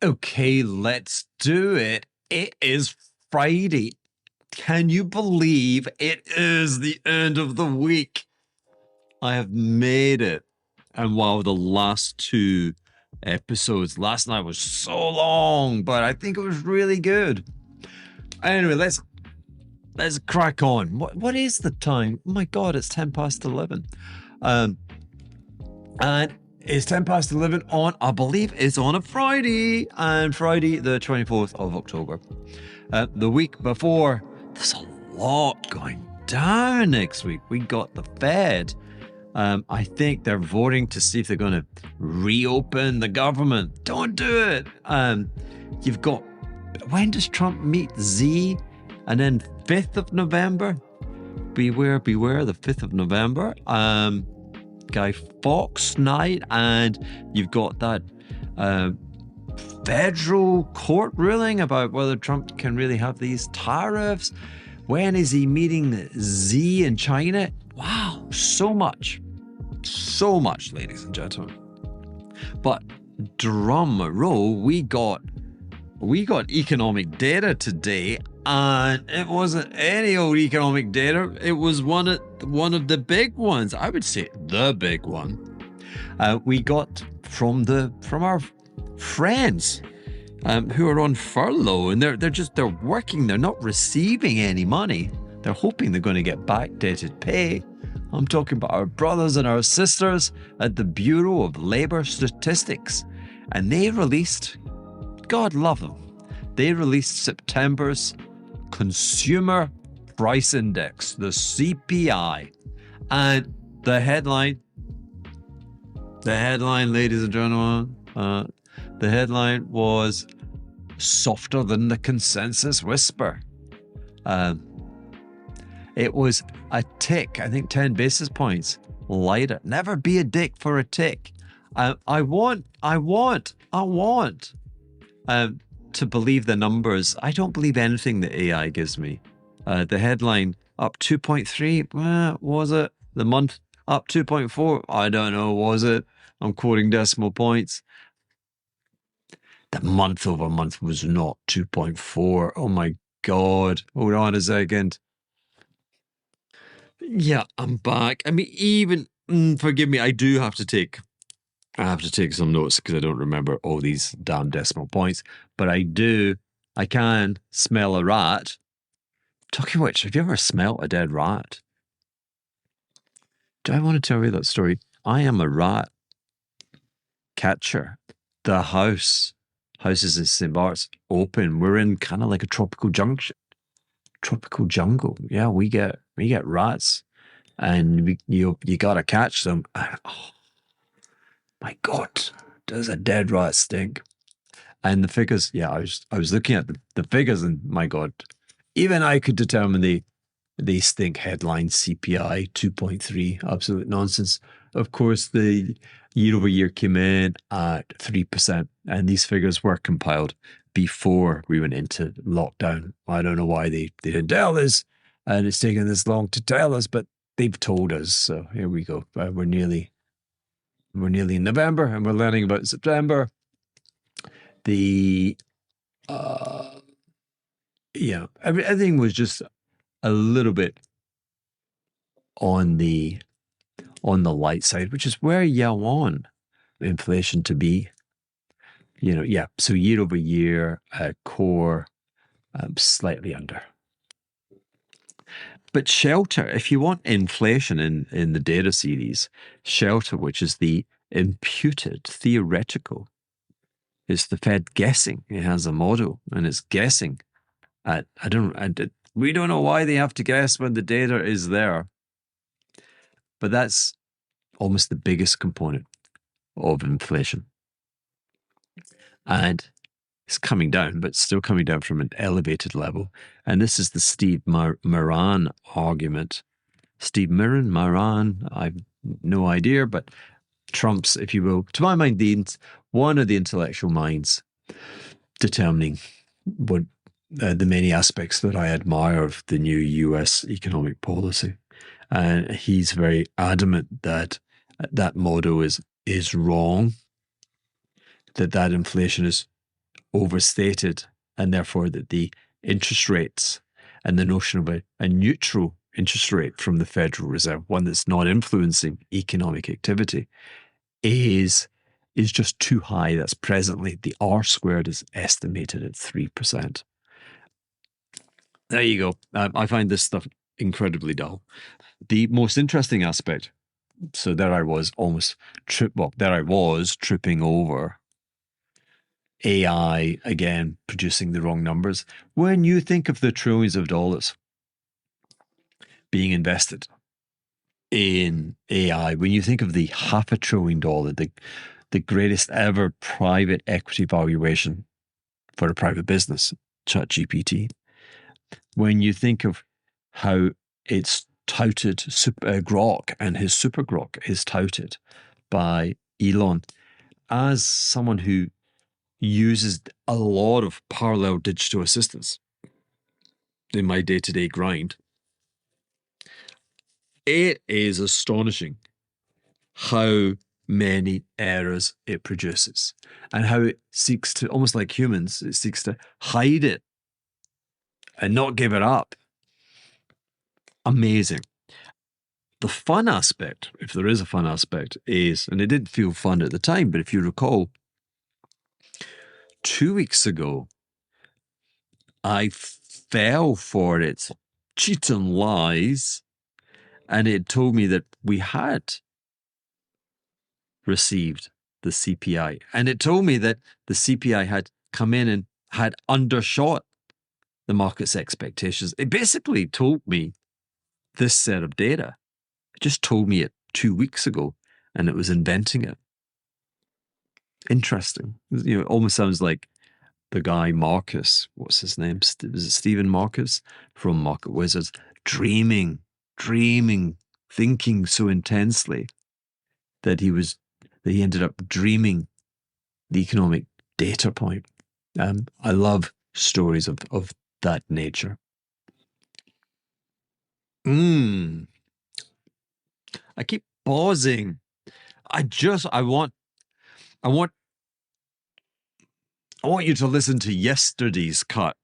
Okay, let's do it. It is Friday. Can you believe it is the end of the week? I have made it. And wow, the last two episodes last night was so long, but I think it was really good. Anyway, let's crack on. What is the time? Oh my god, it's 11:10. And it's 11:10 on, I believe it's on a Friday, and Friday the 24th of October. The week before, there's a lot going down next week. We got the Fed. I think they're voting to see if they're going to reopen the government. Don't do it. You've got, when does Trump meet Z? And then 5th of November. Beware, the 5th of November. Guy Fawkes night, and you've got that federal court ruling about whether Trump can really have these tariffs. When is he meeting Z in China? Wow, so much, ladies and gentlemen. But drum roll, we got economic data today, and it wasn't any old economic data. It was one of the big ones. I would say the big one. We got from our friends who are on furlough, and they're working. They're not receiving any money. They're hoping they're going to get backdated pay. I'm talking about our brothers and our sisters at the Bureau of Labor Statistics, and they released, God love them, they released September's Consumer Price Index, the CPI, and the headline, ladies and gentlemen, the headline was softer than the consensus whisper. It was a tick, I think 10 basis points lighter. Never be a dick for a tick. I want to believe the numbers. I don't believe anything that AI gives me. The headline up 2.3, was it? The month up 2.4, I don't know, was it? I'm quoting decimal points. The month over month was not 2.4. Oh my God. Hold on a second. Yeah, I'm back. I mean, even, forgive me, I have to take some notes because I don't remember all these damn decimal points, but I can smell a rat. Talking of which, have you ever smelt a dead rat? Do I want to tell you that story? I am a rat catcher. The houses in St. Bart's open. We're in kind of like a tropical jungle. Yeah, we get rats, and you gotta catch them. And, oh my God, does a dead rat stink? And the figures, yeah, I was looking at the figures, and my God, even I could determine they stink. Headline CPI 2.3, absolute nonsense. Of course, the year over year came in at 3%, and these figures were compiled before we went into lockdown. I don't know why they didn't tell us, and it's taken this long to tell us, but they've told us. So here we go. We're nearly in November, and we're learning about September. Everything was just a little bit on the light side, which is where you want inflation to be. So year over year, core slightly under. But shelter, if you want inflation in the data series, shelter, which is the imputed theoretical, it's the Fed guessing. It has a model, and it's guessing at, we don't know why they have to guess when the data is there. But that's almost the biggest component of inflation. And it's coming down, but still coming down from an elevated level. And this is the Steve Moran argument. Steve Moran, I've no idea, but Trump's, if you will, to my mind, one of the intellectual minds determining what the many aspects that I admire of the new US economic policy. And he's very adamant that that model is wrong, that inflation is overstated, and therefore that the interest rates and the notion of a neutral interest rate from the Federal Reserve, one that's not influencing economic activity, is just too high. That's presently the R squared is estimated at 3%. There you go. I find this stuff incredibly dull. The most interesting aspect, so there I was tripping over AI again, producing the wrong numbers. When you think of the trillions of dollars being invested in AI, when you think of the $500 billion, the greatest ever private equity valuation for a private business, ChatGPT, when you think of how it's touted, Grok and his super Grok is touted by Elon as someone who uses a lot of parallel digital assistants in my day-to-day grind, it is astonishing how many errors it produces and how it seeks to, almost like humans, it seeks to hide it and not give it up. Amazing. The fun aspect, if there is a fun aspect, is, and it didn't feel fun at the time, but if you recall, 2 weeks ago, I fell for its cheating lies, and it told me that we had received the CPI. And it told me that the CPI had come in and had undershot the market's expectations. It basically told me this set of data. It just told me it 2 weeks ago, and it was inventing it. Interesting. You know, it almost sounds like the guy Marcus, what's his name? Was it Stephen Marcus from Market Wizards? Dreaming, thinking so intensely that he ended up dreaming the economic data point. I love stories of that nature. I keep pausing. I want you to listen to yesterday's cut,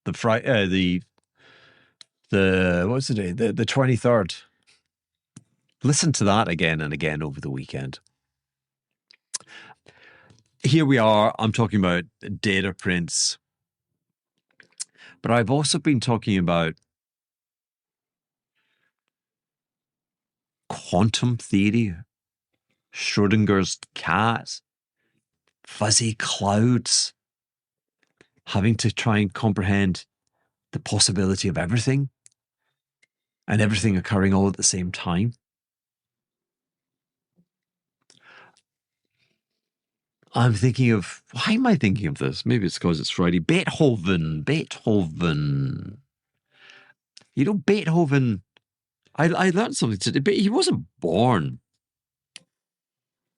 the 23rd. Listen to that again and again over the weekend. Here we are. I'm talking about data prints, but I've also been talking about quantum theory, Schrodinger's cat, fuzzy clouds, having to try and comprehend the possibility of everything and everything occurring all at the same time. I'm thinking of, why am I thinking of this? Maybe it's because it's Friday. Beethoven. You know, Beethoven, I learned something today, but he wasn't born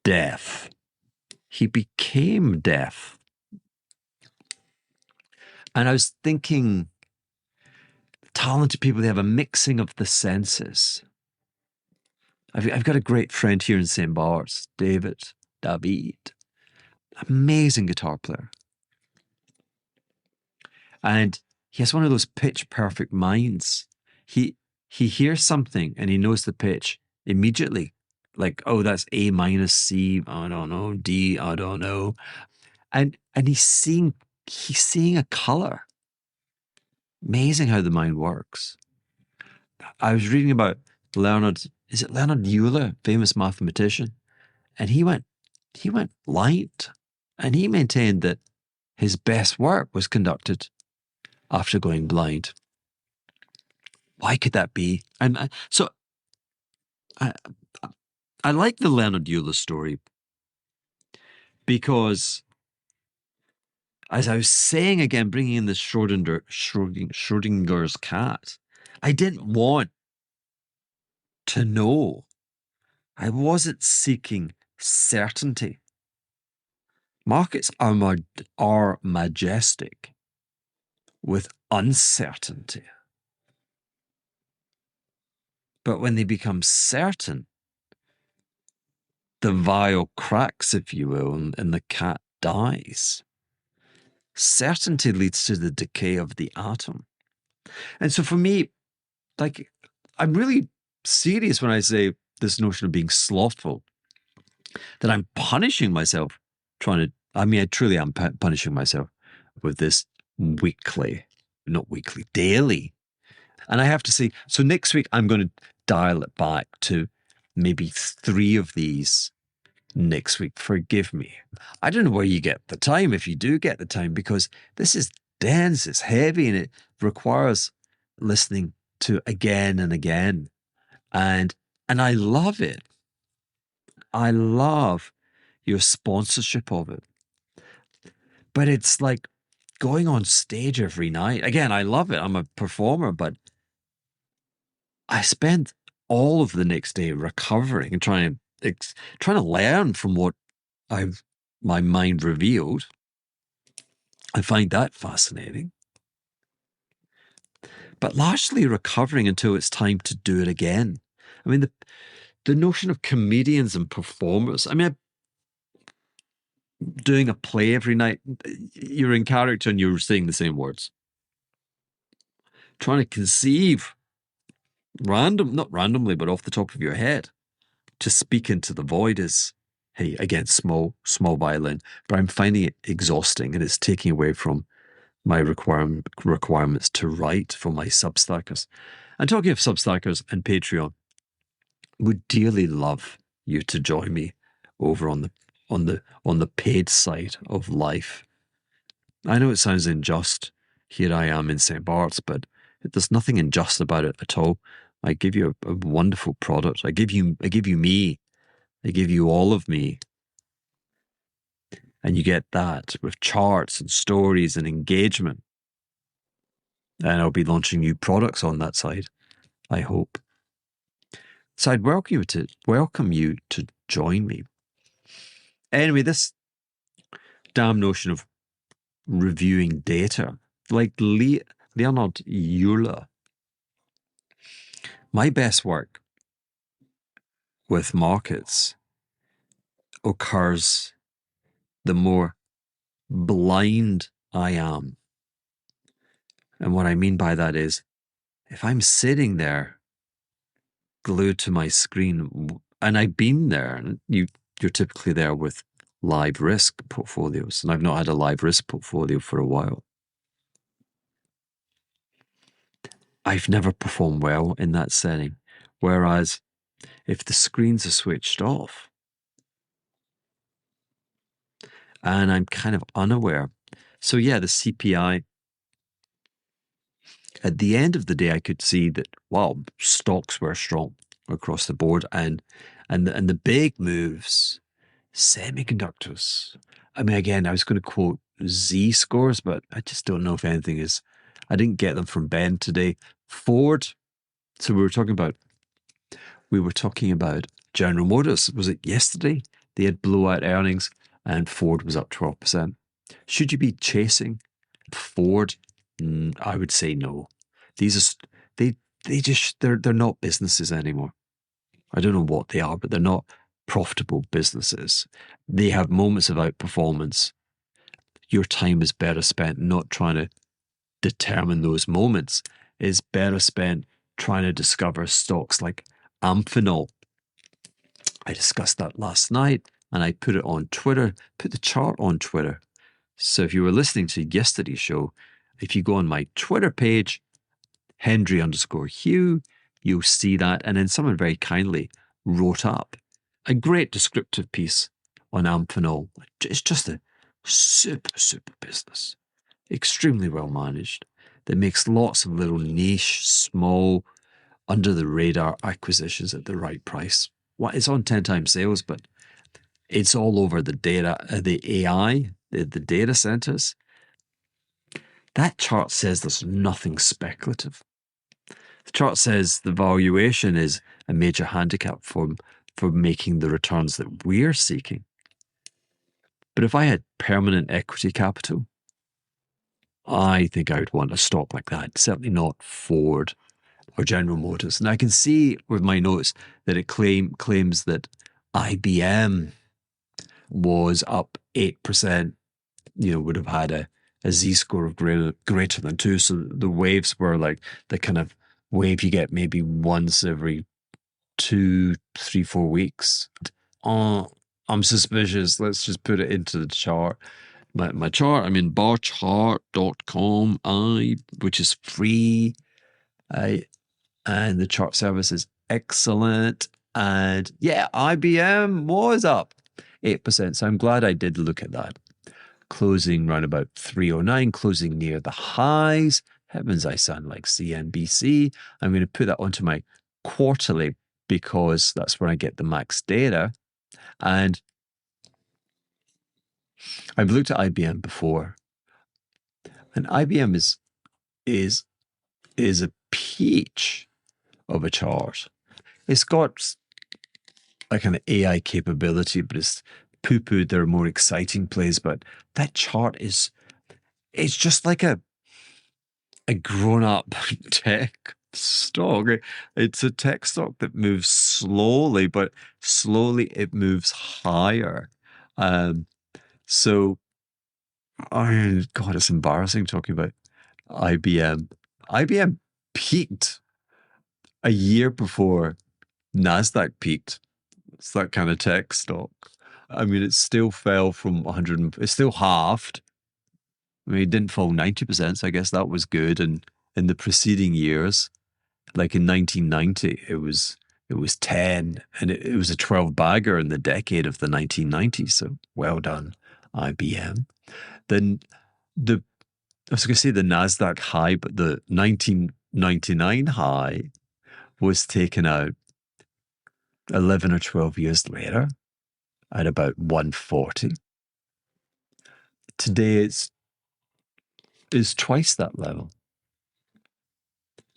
deaf. He became deaf. And I was thinking, talented people, they have a mixing of the senses. I've got a great friend here in St. Bart's, David. Amazing guitar player. And he has one of those pitch perfect minds. He hears something and he knows the pitch immediately. Like, oh, that's A minus C, I don't know, D, I don't know. And he's seeing a color. Amazing how the mind works. I was reading about Leonard Euler, famous mathematician, and he went blind, and he maintained that his best work was conducted after going blind. Why could that be? So I like the Leonard Euler story because, as I was saying again, bringing in the Schrodinger's cat, I didn't want to know. I wasn't seeking certainty. Markets are majestic with uncertainty. But when they become certain, the vial cracks, if you will, and the cat dies. certainty leads to the decay of the atom. And so for me, like, I'm really serious when I say this notion of being slothful, that I'm punishing myself I truly am punishing myself with this weekly, not weekly, daily. And I have to say, so next week, I'm going to dial it back to maybe 3 of these next week. Forgive me. I don't know where you get the time, if you do get the time, because this is dense, it's heavy, and it requires listening to again and again. And I love it. I love your sponsorship of it. But it's like going on stage every night. Again, I love it. I'm a performer, but I spend all of the next day recovering and trying to learn from what my mind revealed. I find that fascinating. But largely recovering until it's time to do it again. I mean, the notion of comedians and performers. I mean, doing a play every night, you're in character and you're saying the same words. Trying to conceive not randomly, but off the top of your head, to speak into the void is, hey, again, small violin, but I'm finding it exhausting and it's taking away from my requirements to write for my Substackers. And talking of Substackers and Patreon, would dearly love you to join me over on the paid side of life. I know it sounds unjust. Here I am in St. Bart's, but there's nothing unjust about it at all. I give you a wonderful product. I give you me. I give you all of me. And you get that with charts and stories and engagement. And I'll be launching new products on that side, I hope. So I'd welcome you to join me. Anyway, this damn notion of reviewing data, like Leonard Euler. My best work with markets occurs the more blind I am. And what I mean by that is, if I'm sitting there glued to my screen, and I've been there, and you're typically there with live risk portfolios, and I've not had a live risk portfolio for a while. I've never performed well in that setting. Whereas if the screens are switched off and I'm kind of unaware. So yeah, the CPI, at the end of the day, I could see that, wow, stocks were strong across the board, and the big moves, semiconductors. I mean, again, I was going to quote Z scores, but I just don't know if anything is. I didn't get them from Ben today. Ford. So we were talking about General Motors. Was it yesterday? They had blowout earnings, and Ford was up 12%. Should you be chasing Ford? I would say no. These are they're not businesses anymore. I don't know what they are, but they're not profitable businesses. They have moments of outperformance. Your time is better spent not trying to determine those moments. It's better spent trying to discover stocks like Amphenol. I discussed that last night and I put it on Twitter, put the chart on Twitter. So if you were listening to yesterday's show, if you go on my Twitter page, Hendry_Hugh, you'll see that. And then someone very kindly wrote up a great descriptive piece on Amphenol. It's just a super business, extremely well managed, that makes lots of little niche, small, under the radar acquisitions at the right price. Well, it's on 10 times sales, but it's all over the data, the AI, the data centers. That chart says there's nothing speculative. The chart says the valuation is a major handicap for making the returns that we're seeking. But if I had permanent equity capital, I think I would want a stock like that. Certainly not Ford or General Motors. And I can see with my notes that it claims that IBM was up 8%, would have had a z-score of greater than 2. So the waves were like the kind of wave you get maybe once every 2, 3, 4 weeks. Oh, I'm suspicious. Let's just put it into the chart. My chart, I'm in barchart.com, which is free. And the chart service is excellent. And yeah, IBM was up 8%. So I'm glad I did look at that. Closing round about 309, closing near the highs. Heavens, I sound like CNBC. I'm going to put that onto my quarterly because that's where I get the max data. And I've looked at IBM before, and IBM is a peach of a chart. It's got a kind of AI capability, but it's poo-pooed. There are more exciting plays, but that chart it's just like a grown-up tech stock. It's a tech stock that moves slowly, but slowly it moves higher. So, God, it's embarrassing talking about IBM. IBM peaked a year before NASDAQ peaked. It's that kind of tech stock. I mean, it still fell from 100, it's still halved. I mean, it didn't fall 90%, so I guess that was good. And in the preceding years, like in 1990, it was 10, and it was a 12 bagger in the decade of the 1990s. So well done, IBM. Then I was going to say the NASDAQ high, but the 1999 high was taken out 11 or 12 years later at about 140. Today it's twice that level.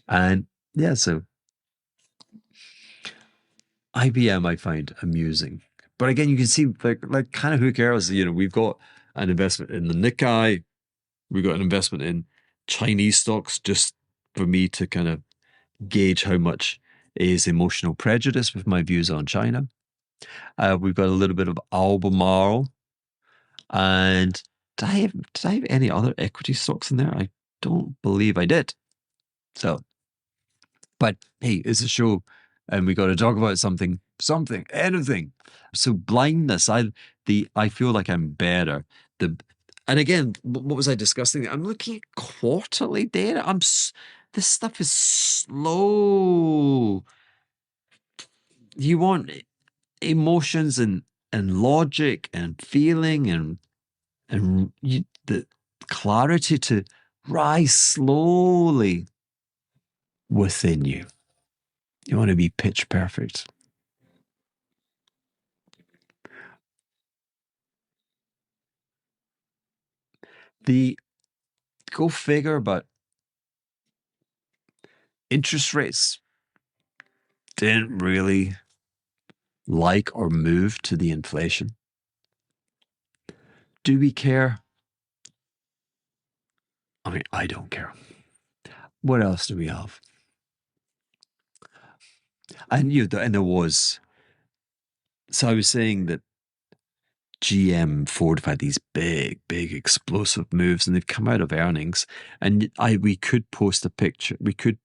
And yeah, so IBM I find amusing. But again, you can see like kind of who cares? We've got an investment in the Nikkei. We've got an investment in Chinese stocks just for me to kind of gauge how much is emotional prejudice with my views on China. We've got a little bit of Albemarle. And did I have any other equity stocks in there? I don't believe I did. So, but hey, it's a show and we got to talk about something, anything. So blindness, I feel like I'm better. And again, what was I discussing? I'm looking at quarterly data. This stuff is slow. You want emotions and logic and feeling and the clarity to rise slowly within you. You want to be pitch perfect. The go figure, but interest rates didn't really like or move to the inflation. Do we care? I mean, I don't care. What else do we have? And there was. So I was saying that GM, Ford have had these big explosive moves, and they've come out of earnings. And we could post a picture. We could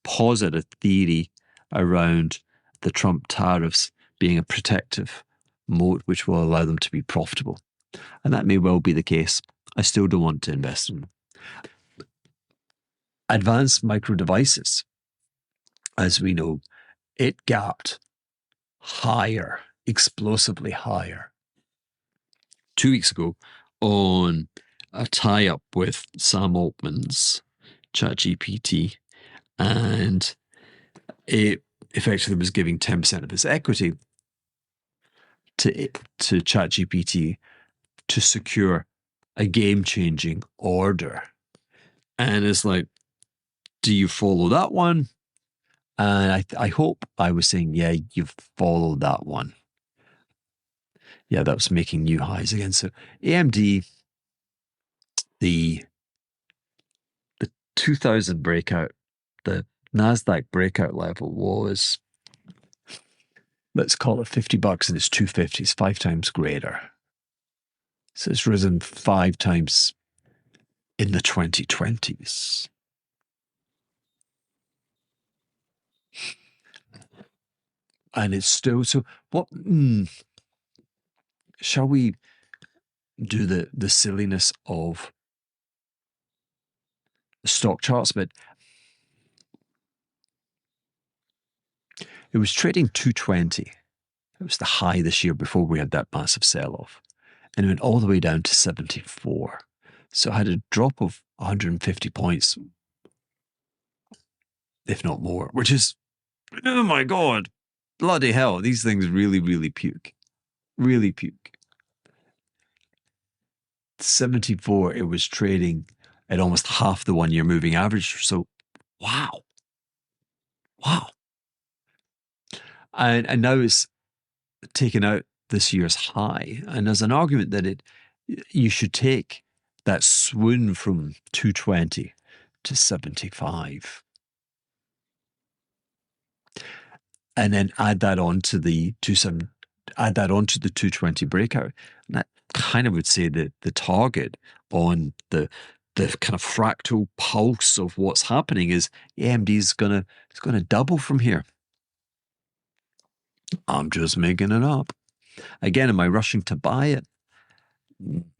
posit a theory around the Trump tariffs being a protective moat, which will allow them to be profitable. And that may well be the case. I still don't want to invest in them. Advanced micro devices, as we know, it gapped higher, explosively higher 2 weeks ago on a tie-up with Sam Altman's ChatGPT, and it effectively was giving 10% of its equity to ChatGPT to secure a game-changing order. And it's like, do you follow that one? And I hope I was saying, yeah, you've followed that one. Yeah, that was making new highs again. So AMD, the 2000 breakout, the NASDAQ breakout level was, let's call it $50, and it's 250. It's 5 times greater. So it's risen 5 times in the 2020s. And it's still so. What shall we do the silliness of stock charts? But it was trading 220. It was the high this year before we had that massive sell-off, and it went all the way down to 74. So I had a drop of 150 points, if not more, which is, oh my God, bloody hell. These things really, really puke. Really puke. 74, it was trading at almost half the 1 year moving average. So, wow. Wow. And now it's taken out this year's high. And there's an argument that you should take that swoon from 220 to 75. And then add that on to the 220 breakout. And that kind of would say that the target on the kind of fractal pulse of what's happening is AMD's gonna double from here. I'm just making it up. Again, am I rushing to buy it?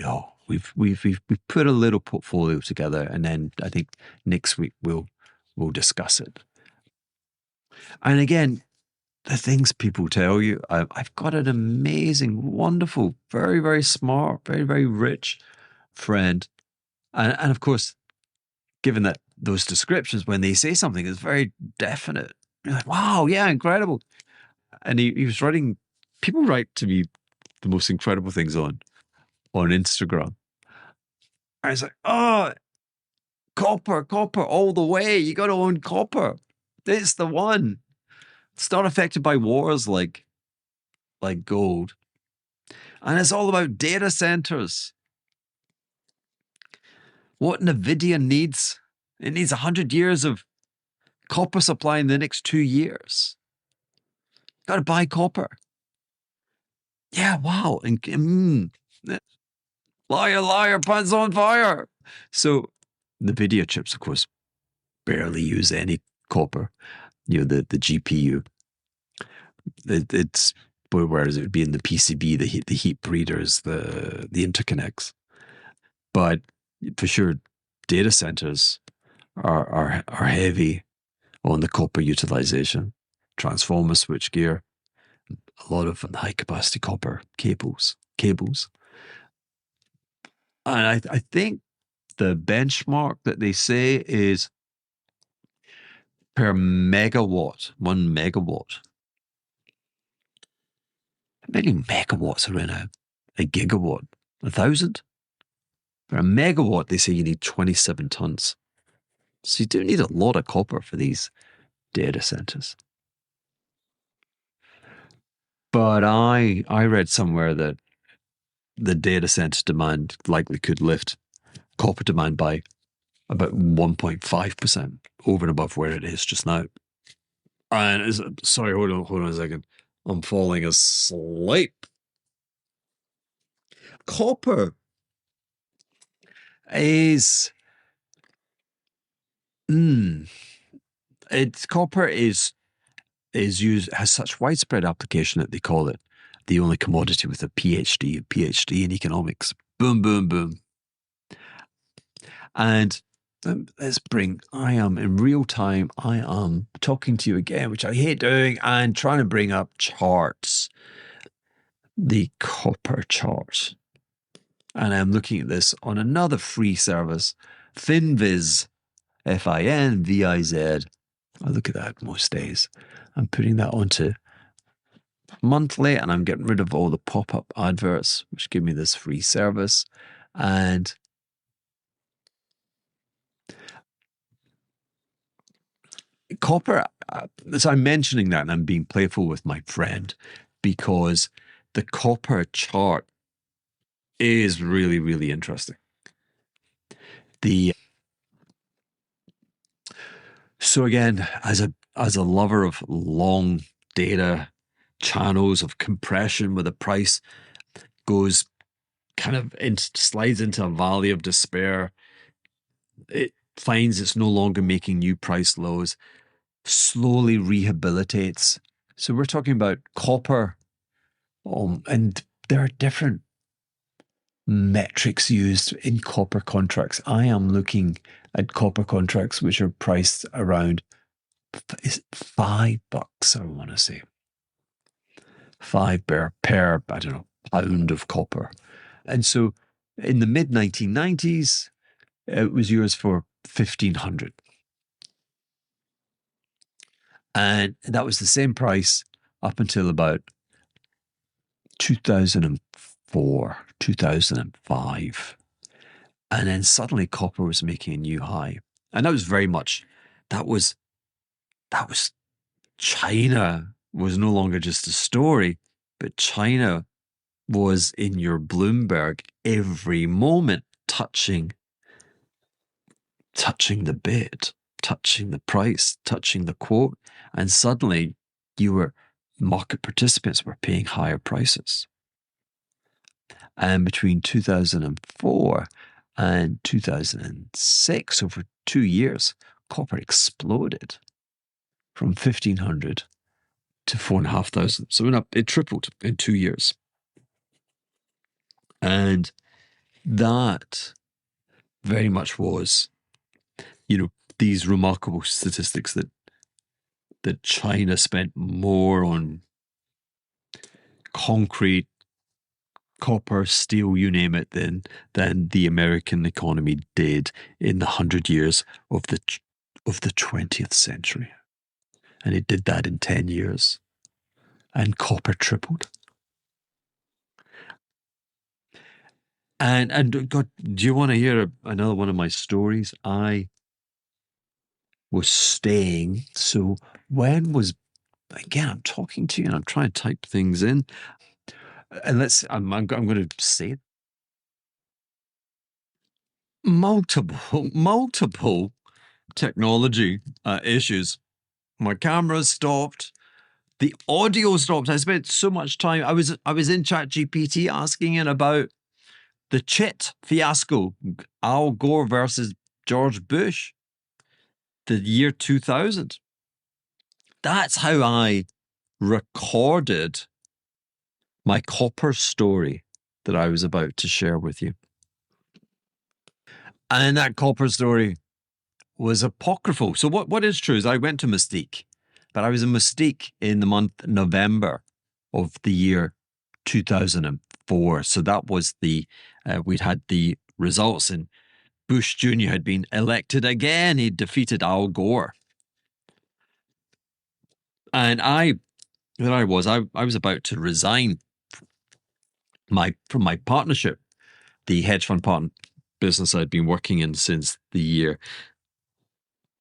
No. We've put a little portfolio together, and then I think next week we'll discuss it. And again, the things people tell you, I've got an amazing, wonderful, very, very smart, very, very rich friend. And of course, given that those descriptions, when they say something, is very definite. You're like, wow, yeah, incredible. And he was writing, people write to me the most incredible things on Instagram. I was like, oh, copper all the way. You got to own copper. It's the one. It's not affected by wars like gold. And it's all about data centers. What NVIDIA needs, it needs 100 years of copper supply in the next 2 years. Got to buy copper. Yeah, wow. And liar, pants on fire. So NVIDIA chips, of course, barely use any copper. You know, the GPU. It's whereas it would be in the PCB, the heat breeders, the interconnects. But for sure, data centers are heavy on the copper utilization. Transformer switchgear, a lot of high capacity copper cables. And I think the benchmark that they say is per megawatt, 1 megawatt. How many megawatts are in a gigawatt? 1,000? For a megawatt, they say you need 27 tons. So you do need a lot of copper for these data centers. But I read somewhere that the data center demand likely could lift copper demand by about 1.5% over and above where it is just now. And sorry, hold on a second. I'm falling asleep. Copper is copper is used, has such widespread application that they call it the only commodity with a PhD in economics. Boom, boom, boom. And I am in real time, I am talking to you again, which I hate doing, and trying to bring up charts. The copper chart. And I'm looking at this on another free service, FinViz, FINVIZ. I look at that most days. I'm putting that onto monthly, and I'm getting rid of all the pop-up adverts, which give me this free service. And copper, so I'm mentioning that, and I'm being playful with my friend, because the copper chart is really, really interesting. So again, as a lover of long data channels of compression, where the price goes kind of slides into a valley of despair, it finds it's no longer making new price lows, slowly rehabilitates. So we're talking about copper, and there are different metrics used in copper contracts. I am looking at copper contracts which are priced around, is it $5, I want to say. Per, I don't know, pound of copper. And so in the mid 1990s, it was yours for 1,500. And that was the same price up until about 2004, 2005. And then suddenly copper was making a new high. And that was very much, that was China was no longer just a story, but China was in your Bloomberg every moment, touching the bid, touching the price, touching the quote. And suddenly market participants were paying higher prices. And between 2004 and 2006, over 2 years, copper exploded from 1,500 to 4,500. So it tripled in 2 years. And that very much was, these remarkable statistics that China spent more on concrete, copper, steel, you name it, than the American economy did in the 100 years of the 20th century. And it did that in 10 years. And copper tripled. And God, do you want to hear another one of my stories? I was staying. So again, I'm talking to you and I'm trying to type things in. And I'm going to say it. Multiple technology issues. My camera stopped. The audio stopped. I spent so much time. I was in ChatGPT asking it about the chit fiasco, Al Gore versus George Bush, the year 2000. That's how I recorded my copper story that I was about to share with you. And that copper story was apocryphal. So what is true is I went to Mystique, but I was in Mystique in the month November of the year 2004. So that was we'd had the results, and Bush Jr. had been elected again. He'd defeated Al Gore. And I was about to resign from my partnership, the hedge fund business I'd been working in since the year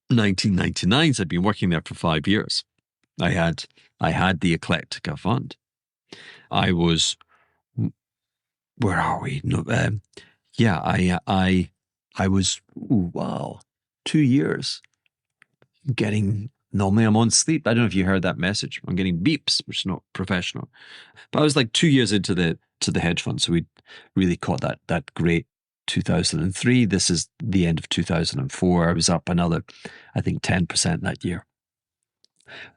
1999. So I'd been working there for 5 years. I had the Eclectica fund. I was, where are we? No, I was, 2 years normally I'm on sleep. I don't know if you heard that message. I'm getting beeps, which is not professional. But I was like 2 years into the hedge fund. So we really caught that great 2003. This is the end of 2004. I was up another, I think, 10% that year.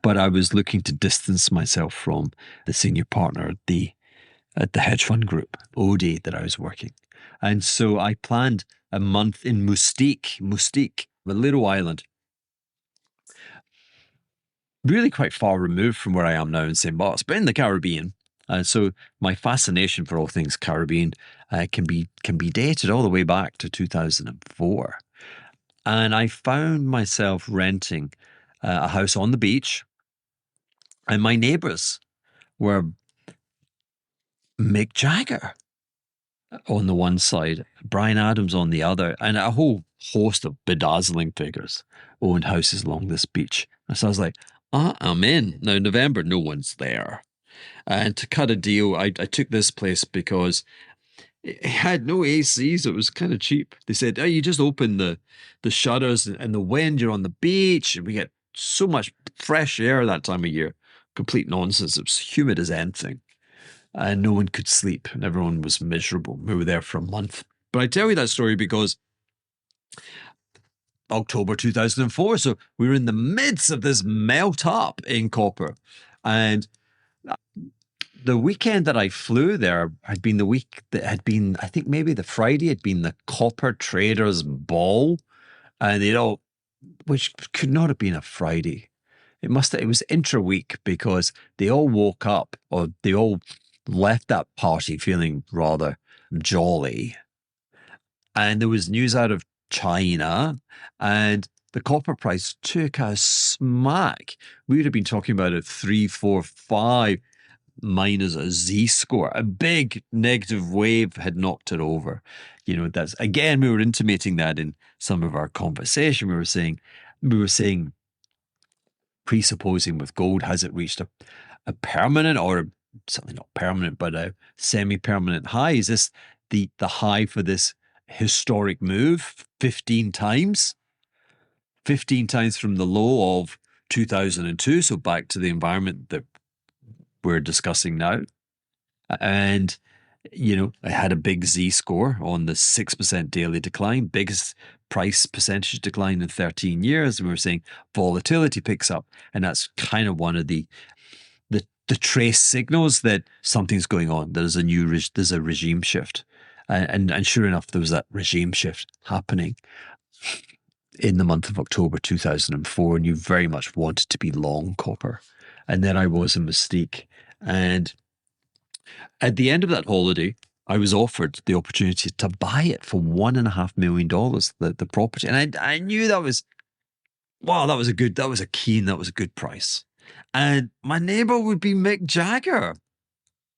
But I was looking to distance myself from the senior partner at the hedge fund group, Odie, that I was working. And so I planned a month in Mustique, a little island, really quite far removed from where I am now in St. Bart's, but in the Caribbean. And so my fascination for all things Caribbean can be dated all the way back to 2004. And I found myself renting a house on the beach, and my neighbors were Mick Jagger on the one side, Bryan Adams on the other, and a whole host of bedazzling figures owned houses along this beach. And so I was like, I'm in. Now, November, no one's there. And to cut a deal, I took this place because it had no AC, so it was kind of cheap. They said, you just open the shutters and the wind, you're on the beach, and we get so much fresh air that time of year. Complete nonsense. It was humid as anything. And no one could sleep, and everyone was miserable. We were there for a month. But I tell you that story because October 2004. So we were in the midst of this melt up in copper. And the weekend that I flew there had been the week that had been, I think maybe the Friday had been the Copper Traders Ball. And which could not have been a Friday. It was intra-week because they all woke up or they all left that party feeling rather jolly. And there was news out of China and the copper price took a smack. We would have been talking about a 3, 4, 5 minus a Z-score. A big negative wave had knocked it over. That's again, we were intimating that in some of our conversation. We were saying, presupposing with gold, has it reached a permanent, or certainly not permanent, but a semi-permanent high? Is this the high for this historic move 15 times? 15 times from the low of 2002, so back to the environment that we're discussing now. And, I had a big Z-score on the 6% daily decline, biggest price percentage decline in 13 years. We were saying volatility picks up, and that's kind of one of the trace signals that something's going on. There's a regime shift. And sure enough, there was that regime shift happening in the month of October 2004, and you very much wanted to be long copper. And then I was in Mystique. And at the end of that holiday, I was offered the opportunity to buy it for $1.5 million, the property. And I knew that was a good price. And my neighbor would be Mick Jagger.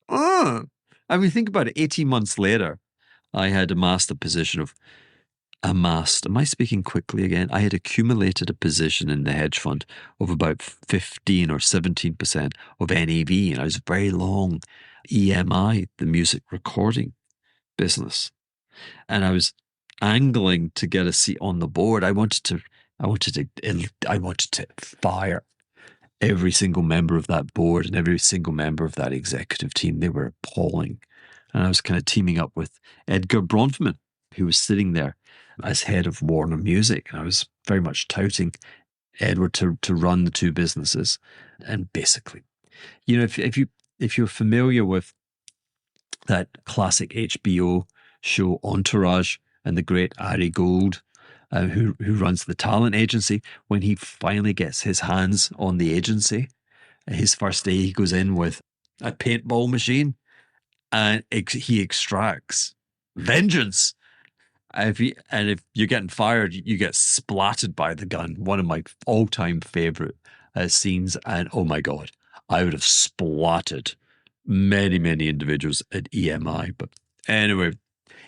I mean, think about it. 18 months later, I had amassed a position of am I speaking quickly again? I had accumulated a position in the hedge fund of about 15 or 17% of NAV, and I was very long EMI, the music recording business. And I was angling to get a seat on the board. I wanted to fire every single member of that board and every single member of that executive team. They were appalling. And I was kind of teaming up with Edgar Bronfman, who was sitting there as head of Warner Music. And I was very much touting Edward to run the two businesses. And basically, if you're familiar with that classic HBO show Entourage and the great Ari Gold, who runs the talent agency, when he finally gets his hands on the agency, his first day he goes in with a paintball machine and he extracts vengeance. If you're getting fired, you get splattered by the gun. One of my all-time favorite scenes. And oh my God, I would have splattered many, many individuals at EMI. But anyway,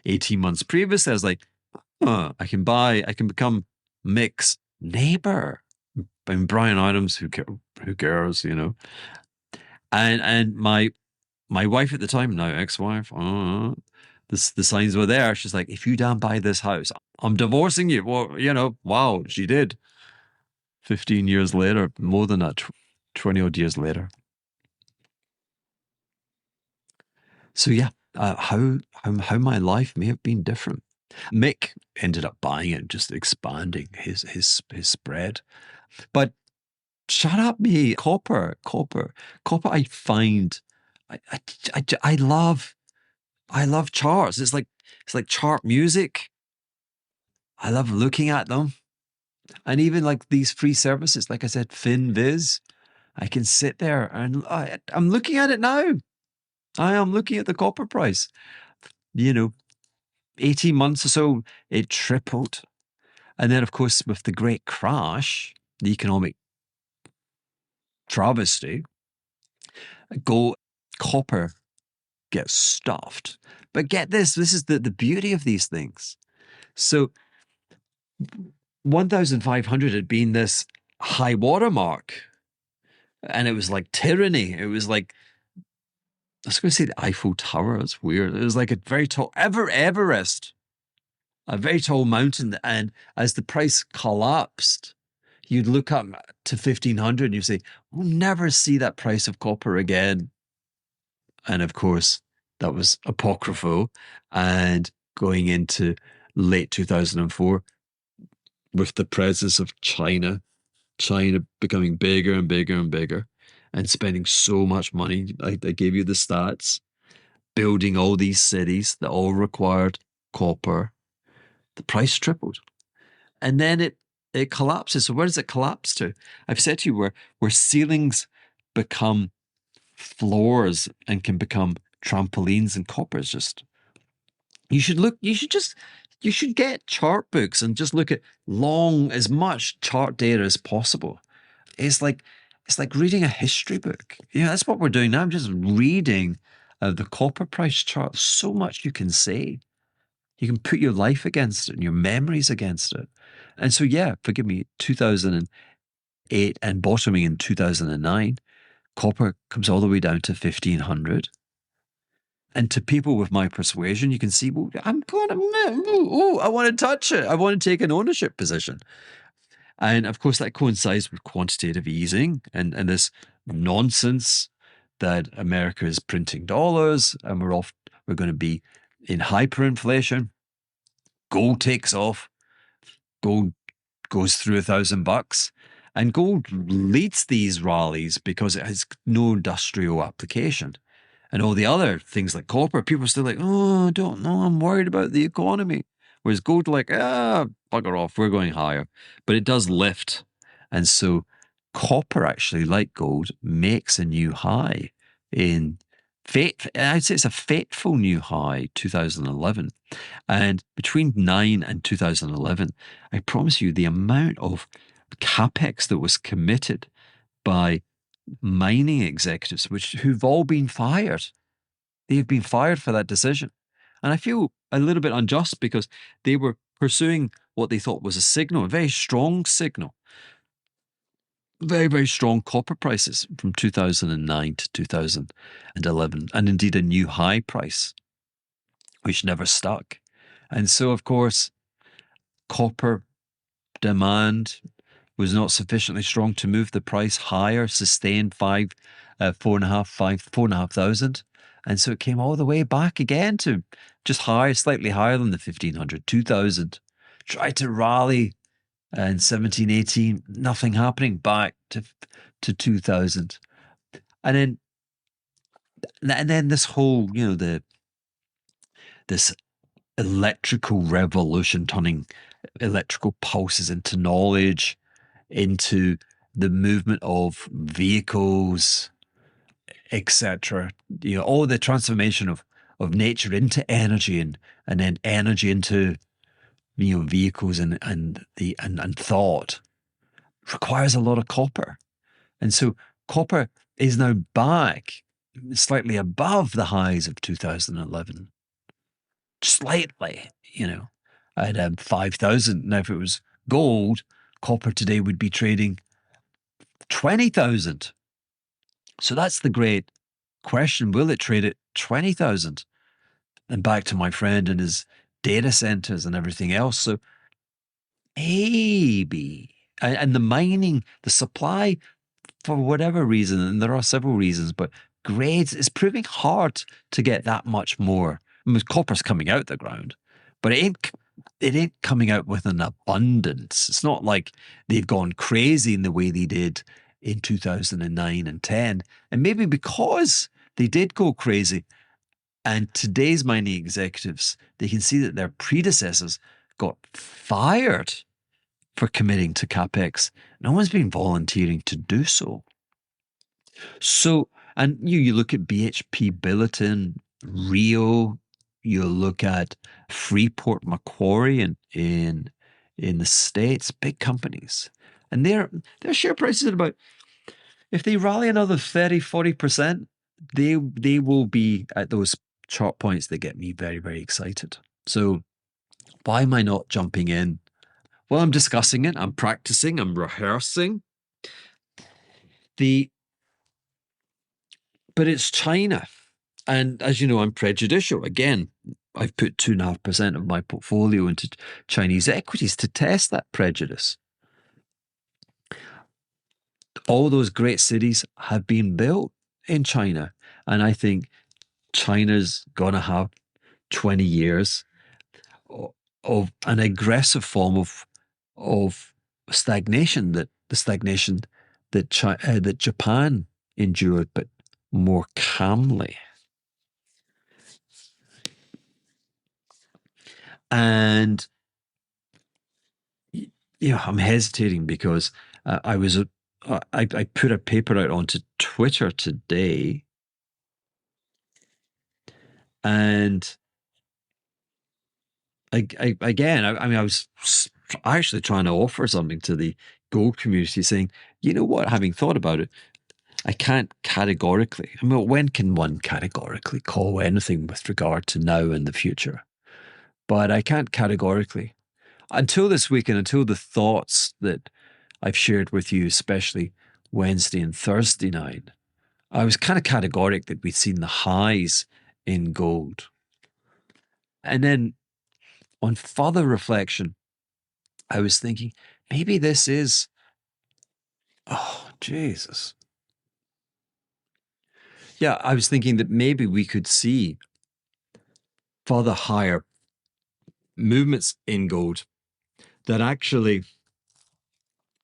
18 months previous, I was like, I can become Mick's neighbor. I mean, Bryan Adams, who cares, And my wife at the time, now ex-wife, the signs were there. She's like, if you don't buy this house, I'm divorcing you. Well, wow, she did. 15 years later, more than that, 20 odd years later. So yeah, how my life may have been different. Mick ended up buying it, just expanding his spread. But shut up, me, copper. I find, I love charts. It's like chart music. I love looking at them. And even like these free services, like I said, FinViz, I can sit there and I'm looking at it now. I am looking at the copper price. 18 months or so, it tripled. And then, of course, with the great crash, the economic travesty, copper gets stuffed. But get this is the beauty of these things. So 1,500 had been this high watermark, and it was like tyranny. It was like, I was going to say the Eiffel Tower. It's weird. It was like a very tall Everest, a very tall mountain. And as the price collapsed, you'd look up to 1,500 and you say, we'll never see that price of copper again. And of course, that was apocryphal. And going into late 2004, with the presence of China becoming bigger and bigger and bigger and spending so much money. I gave you the stats, building all these cities that all required copper. The price tripled. And then it collapses. So where does it collapse to? I've said to you where ceilings become floors and can become trampolines, and copper is just you should get chart books and just look at as much chart data as possible. It's like it's like reading a history book. That's what we're doing now. I'm just reading the copper price chart. So much you can say. You can put your life against it and your memories against it. And so, yeah, forgive me, 2008 and bottoming in 2009, copper comes all the way down to 1500. And to people with my persuasion, you can see, well, I'm going to, I want to touch it. I want to take an ownership position. And of course, that coincides with quantitative easing and this nonsense that America is printing dollars and we're going to be in hyperinflation. Gold takes off. Gold goes through $1,000, and gold leads these rallies because it has no industrial application. And all the other things like copper, people are still like, oh, I don't know, I'm worried about the economy. Whereas gold, like, bugger off, we're going higher. But it does lift. And so copper actually, like gold, makes a new high I'd say it's a fateful new high, 2011. And between 9 and 2011, I promise you the amount of capex that was committed by mining executives, who've all been fired. They've been fired for that decision. And I feel a little bit unjust because they were pursuing what they thought was a very strong signal. Very, very strong copper prices from 2009 to 2011, and indeed a new high price, which never stuck. And so, of course, copper demand was not sufficiently strong to move the price higher, sustain 4,500. And so it came all the way back again to just slightly higher than the 1,500, 2,000. Tried to rally in 17, 18, nothing happening, back to 2000. And then this whole, this electrical revolution, turning electrical pulses into knowledge, into the movement of vehicles, etc. All the transformation of nature into energy, and then energy into vehicles and thought requires a lot of copper. And so copper is now back slightly above the highs of 2011. Slightly, at 5,000. Now, if it was gold, copper today would be trading 20,000. So that's the great question. Will it trade at 20,000? And back to my friend and his data centers and everything else. So maybe. And the mining, the supply, for whatever reason, and there are several reasons, but grades is proving hard to get that much more. I mean, copper's coming out the ground, but it ain't coming out with an abundance. It's not like they've gone crazy in the way they did in 2009 and 10. And maybe because they did go crazy, and today's mining executives, they can see that their predecessors got fired for committing to capex. No one's been volunteering to do so. So, and you look at BHP Billiton, Rio, you look at Freeport Macquarie in the States, big companies, and their share prices at about, if they rally another 30, 40%, they will be at those chart points that get me very, very excited. So why am I not jumping in? Well, I'm discussing it, I'm practicing, I'm rehearsing. But it's China. And as you know, I'm prejudicial. Again, I've put 2.5% of my portfolio into Chinese equities to test that prejudice. All those great cities have been built in China. And I think China's going to have 20 years of an aggressive form of of stagnation, that the stagnation that that Japan endured, but more calmly. And I'm hesitating because I put a paper out onto Twitter today, and I was actually trying to offer something to the gold community, saying, you know what, having thought about it, I can't categorically. I mean, when can one categorically call anything with regard to now and the future? But I can't categorically. Until this week and until the thoughts that I've shared with you, especially Wednesday and Thursday night, I was kind of categoric that we'd seen the highs in gold. And then on further reflection, I was thinking, maybe this is, oh, Jesus. Yeah, I was thinking that maybe we could see further higher movements in gold, that actually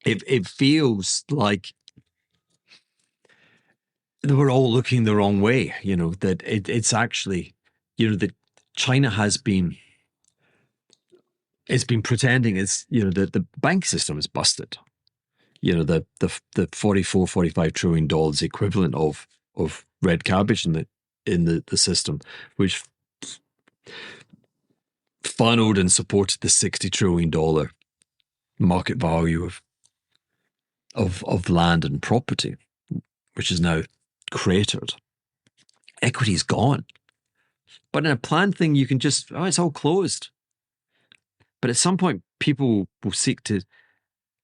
it feels like we're all looking the wrong way, that it's actually, that China it's been pretending the bank system is busted. The $44-45 trillion equivalent of red cabbage in the system, which funneled and supported the $60 trillion market value of land and property, which is now cratered. Equity is gone. But in a planned thing, you can just, it's all closed. But at some point, people will seek to,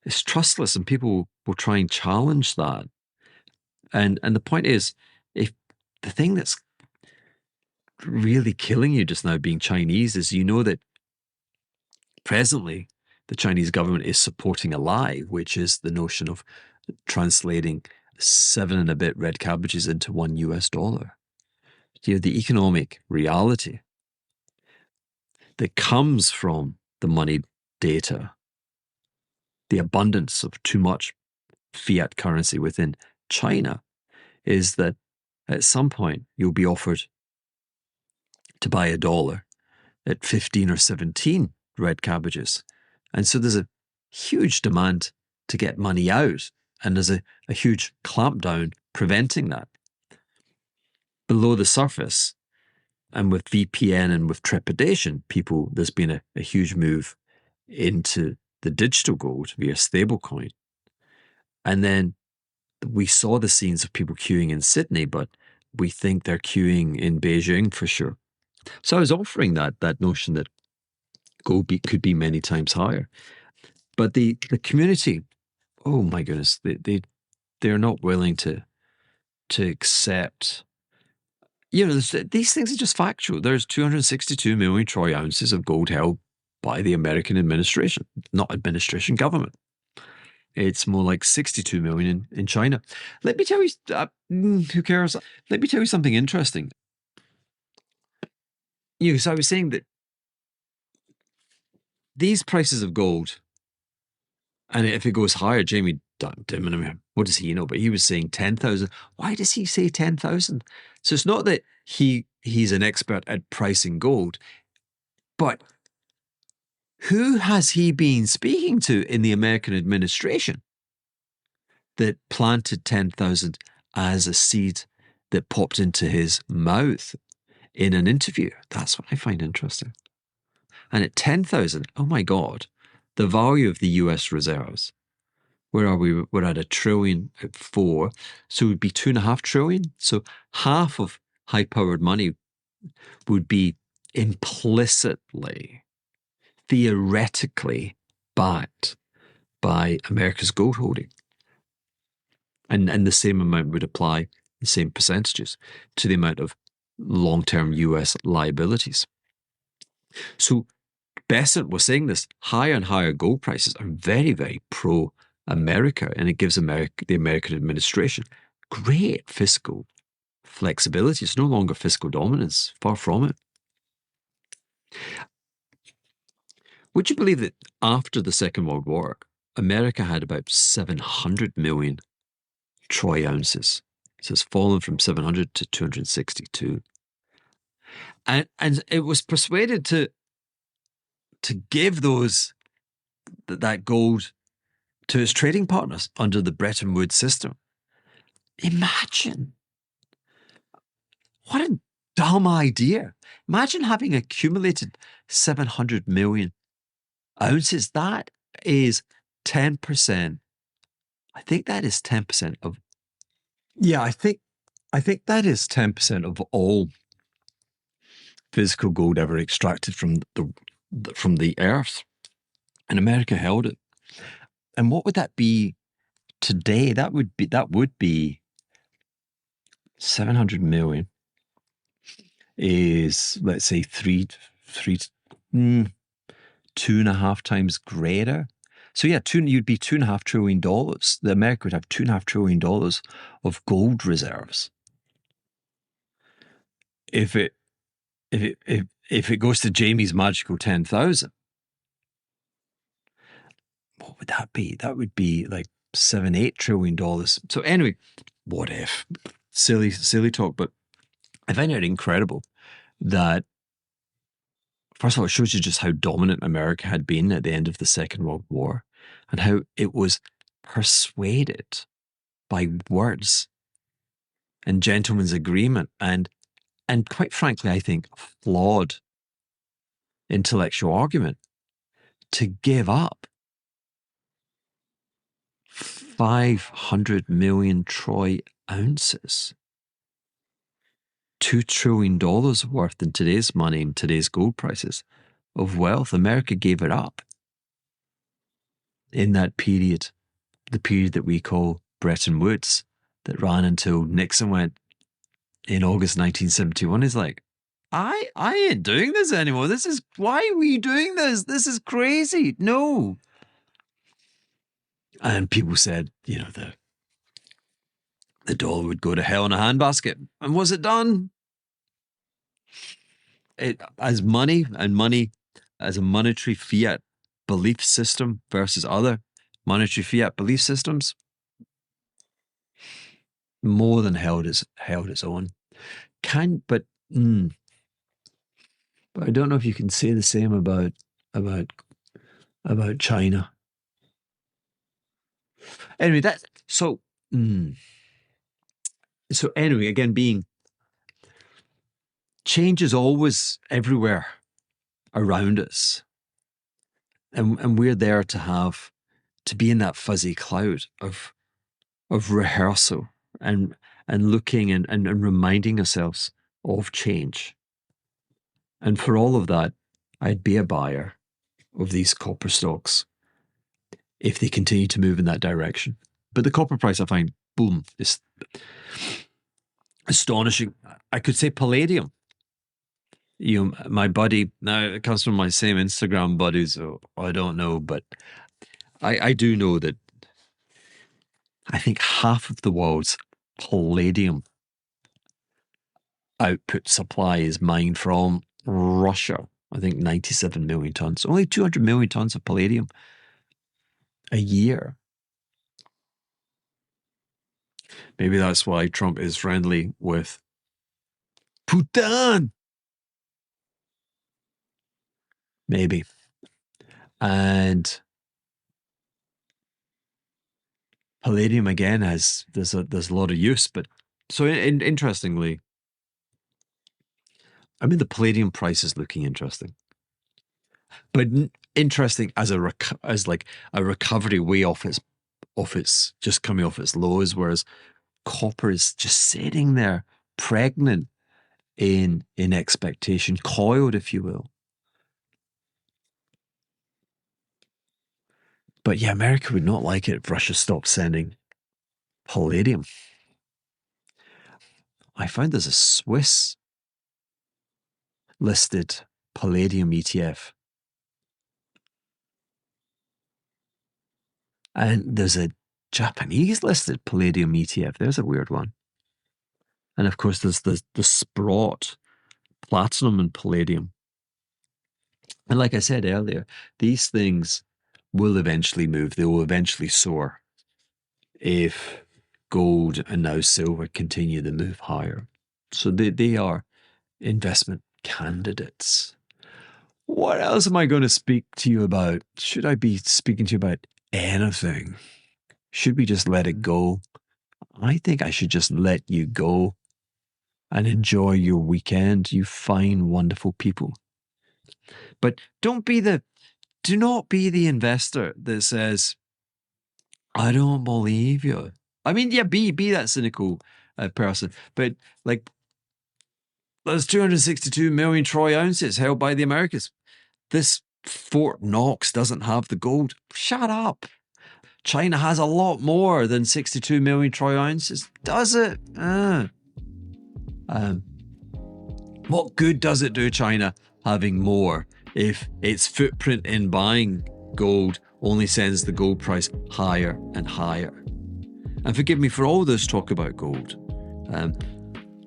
it's trustless, and people will try and challenge that. And the point is, if the thing that's really killing you just now being Chinese is that presently the Chinese government is supporting a lie, which is the notion of translating 7 and a bit red cabbages into $1. The economic reality that comes from the money data, the abundance of too much fiat currency within China, is that at some point you'll be offered to buy $1 at 15 or 17 red cabbages. And so there's a huge demand to get money out, and there's a huge clampdown preventing that. Below the surface, and with VPN and with trepidation, there's been a huge move into the digital gold via stablecoin. And then we saw the scenes of people queuing in Sydney, but we think they're queuing in Beijing for sure. So I was offering that notion that gold could be many times higher. But the community, oh my goodness, they're not willing to accept. These things are just factual. There's 262 million troy ounces of gold held by the American administration, not administration, government. It's more like 62 million in China. Let me tell you, who cares? Let me tell you something interesting. So I was saying that these prices of gold, and if it goes higher, Jamie Dimon, what does he know? But he was saying 10,000. Why does he say 10,000? So it's not that he's an expert at pricing gold, but who has he been speaking to in the American administration that planted 10,000 as a seed that popped into his mouth in an interview? That's what I find interesting. And at 10,000, oh my God, the value of the US reserves, where are we? We're at $1 trillion at 4. So it would be $2.5 trillion. So half of high-powered money would be implicitly, theoretically backed by America's gold holding. And the same amount would apply, the same percentages, to the amount of long-term US liabilities. So Besant was saying this, higher and higher gold prices are very, very pro-America, and it gives the American administration great fiscal flexibility. It's no longer fiscal dominance, far from it. Would you believe that after the Second World War, America had about 700 million troy ounces? So it's fallen from 700 to 262. And it was persuaded to give that gold to its trading partners under the Bretton Woods system. Imagine. What a dumb idea. Imagine having accumulated 700 million ounces. That is 10%. I think that is 10% of. Yeah, I think that is 10% of all physical gold ever extracted from the earth. And America held it. And what would that be today? That would be 700 million is, let's say, 2.5 times greater. So yeah, you'd be $2.5 trillion. The America would have $2.5 trillion of gold reserves. If it goes to Jamie's magical 10,000, what would that be? That would be like $7-8 trillion. So anyway, what if? Silly talk, but I find it incredible that, first of all, it shows you just how dominant America had been at the end of the Second World War and how it was persuaded by words and gentlemen's agreement and quite frankly, I think, flawed intellectual argument to give up 500 million troy ounces. $2 trillion worth in today's money and today's gold prices of wealth. America gave it up in that period, the period that we call Bretton Woods, that ran until Nixon went in August 1971. He's like, I ain't doing this anymore. Why are we doing this? This is crazy. No. And people said, the dollar would go to hell in a handbasket. And was it done? As money as a monetary fiat belief system versus other monetary fiat belief systems, more than held its own. But I don't know if you can say the same about China. Anyway, so anyway, again, change is always everywhere around us. And we're there to be in that fuzzy cloud of rehearsal and looking and reminding ourselves of change. And for all of that, I'd be a buyer of these copper stocks if they continue to move in that direction. But the copper price, I find, boom, is astonishing. I could say palladium. My buddy, now it comes from my same Instagram buddy, so I don't know, but I do know that I think half of the world's palladium output supply is mined from Russia. I think 97 million tons, only 200 million tons of palladium a year. Maybe that's why Trump is friendly with Putin. Maybe. And palladium again there's a lot of use, but so interestingly, I mean the palladium price is looking interesting, but interesting as a recovery way off its just coming off its lows, whereas copper is just sitting there pregnant in expectation, coiled, if you will. But yeah, America would not like it if Russia stopped sending palladium. I found there's a Swiss listed palladium ETF. And there's a Japanese listed palladium ETF. There's a weird one. And of course, there's the Sprott platinum and palladium. And like I said earlier, these things will eventually move. They will eventually soar if gold and now silver continue to move higher. So they are investment candidates. What else am I going to speak to you about? Should I be speaking to you about anything? Should we just let it go? I think I should just let you go and enjoy your weekend, you fine, wonderful people. But do not be the investor that says, I don't believe you. I mean, yeah, be that cynical person. But like, there's 262 million troy ounces held by the Americans. This Fort Knox doesn't have the gold. Shut up. China has a lot more than 62 million troy ounces. Does it? What good does it do China having more if its footprint in buying gold only sends the gold price higher and higher? And forgive me for all this talk about gold.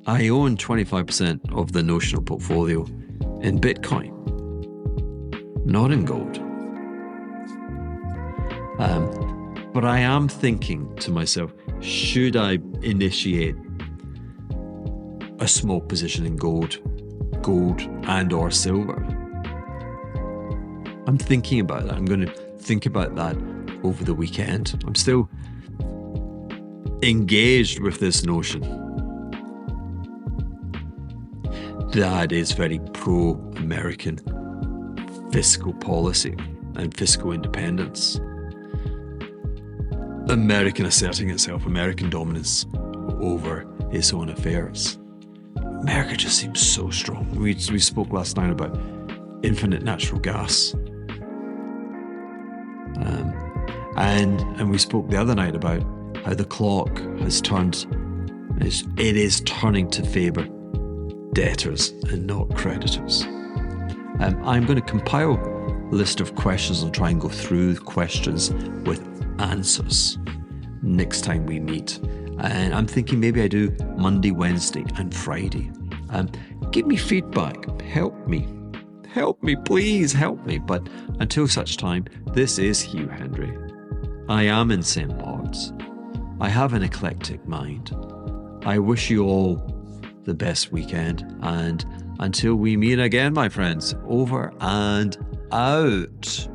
I own 25% of the notional portfolio in Bitcoin, not in gold. But I am thinking to myself, should I initiate a small position in gold and or silver? I'm thinking about that. I'm going to think about that over the weekend. I'm still engaged with this notion that is very pro-American fiscal policy and fiscal independence. American asserting itself, American dominance over its own affairs. America just seems so strong. We spoke last night about infinite natural gas. And we spoke the other night about how the clock has turned. It is turning to favour debtors and not creditors. I'm going to compile a list of questions and try and go through questions with answers next time we meet. And I'm thinking maybe I do Monday, Wednesday and Friday. Give me feedback. Help me, please help me. But until such time, this is Hugh Hendry. I am in St. Bart's. I have an eclectic mind. I wish you all the best weekend. And until we meet again, my friends, over and out.